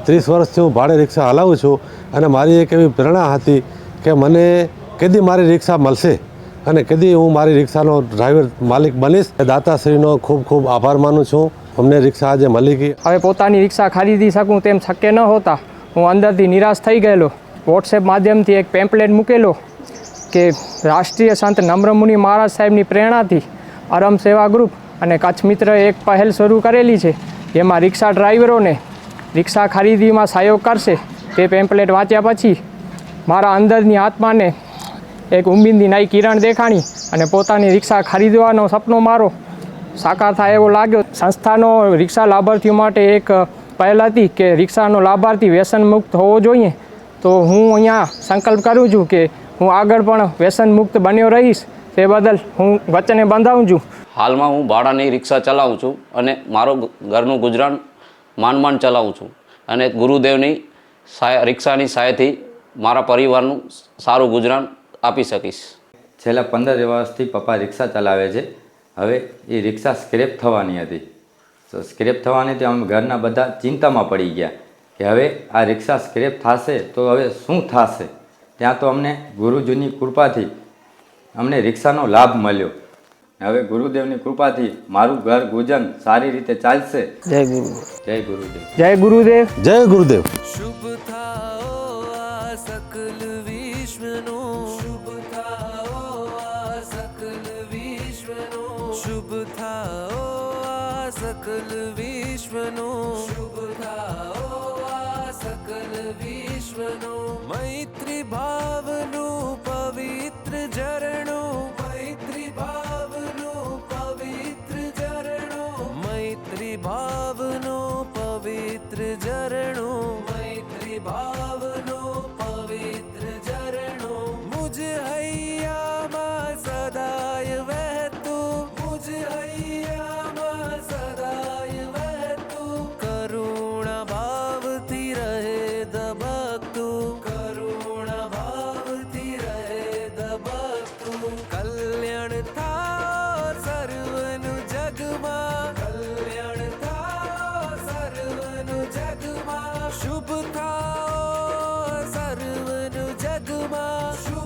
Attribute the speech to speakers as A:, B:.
A: 30 વર્ષથી હું ભાડે રિક્ષા હલાવું છું અને મારી એક એવી પ્રેરણા હતી કે મને કેદી મારી રિક્ષા મળશે અને કેદી હું મારી રિક્ષાનો ડ્રાઈવર માલિક બનીશ। દાતાશ્રીનો ખૂબ ખૂબ આભાર માનું છું, અમને રિક્ષા આજે મળી ગઈ।
B: હવે પોતાની રિક્ષા ખરીદી શકું તેમ શક્ય ન હોતા હું અંદરથી નિરાશ થઈ ગયેલો। વોટ્સએપ માધ્યમથી એક પેમ્પલેટ મૂકેલો કે રાષ્ટ્રીય સંત નમ્રમુનિ મહારાજ સાહેબની પ્રેરણાથી અરમ સેવા ગ્રુપ અને કચ્છ મિત્રએ એક પહેલ શરૂ કરેલી છે, જેમાં રિક્ષા ડ્રાઈવરોને રિક્ષા ખરીદીમાં સહયોગ કરશે। તે પેમ્પલેટ વાંચ્યા પછી મારા અંદરની આત્માને એક ઉમ્મીદની નઈ કિરણ દેખાણી અને પોતાની રિક્ષા ખરીદવાનો સપનો મારો સાકાર થાય એવો લાગ્યો। સંસ્થાનો રિક્ષા લાભાર્થીઓ માટે એક પહેલ હતી કે રિક્ષાનો લાભાર્થી વ્યસન મુક્ત હોવો જોઈએ, તો હું અહીંયા સંકલ્પ કરું છું કે હું આગળ પણ વ્યસન મુક્ત બન્યો રહીશ। તે બદલ હું વચને બંધાવું છું।
C: હાલમાં હું ભાડાની રિક્ષા ચલાવું છું અને મારો ઘરનું ગુજરાન માંડ ચલાવું છું અને ગુરુદેવની રિક્ષાની સહાયથી મારા પરિવારનું સારું ગુજરાન આપી શકીશ।
D: છેલ્લા 15 વર્ષથી પપ્પા રિક્ષા ચલાવે છે। હવે એ રિક્ષા સ્ક્રેપ થવાની હતી, તો સ્ક્રેપ થવાની અમે ઘરના બધા ચિંતામાં પડી ગયા કે હવે આ રિક્ષા સ્ક્રેપ થશે તો હવે શું થશે। ત્યાં તો અમને ગુરુજીની કૃપાથી અમને રિક્ષાનો લાભ મળ્યો। હવે ગુરુદેવની કૃપાથી મારું ઘર ગુજન સારી રીતે ચાલશે।
B: જય ગુરુ,
D: જય ગુરુદેવ,
B: જય ગુરુદેવ,
A: જય ગુરુદેવ।
E: શુભ થાઓ આ સકલ વિશ્વનો, શુભ થાઓ આ સકલ વિશ્વનો, શુભ થાઓ આ સકલ વિશ્વનો, શુભ થાઓ આ સકલ વિશ્વનો। મૈત્રી ભાવનું પવિત્ર ઝરણું, મૈત્રી ભાવનું પવિત્ર ઝરણું, મૈત્રી ભાવનું પવિત્ર ઝરણું, મૈત્રી ભાવનું પવિત્ર ઝરણું। મુજ હૈયામાં સદાય વહેતું, મુજ હૈયામાં સદાય વહેતું, કરુણા ભાવથી રહે દબકતું, કરુણા ભાવથી રહે દબકતું। કલ્યાણ થાઓ સર્વનું જગમાં, કલ્યાણ થાઓ સર્વનું જગમાં, શુભ થાઓ સર્વનું જગમાં, શુભ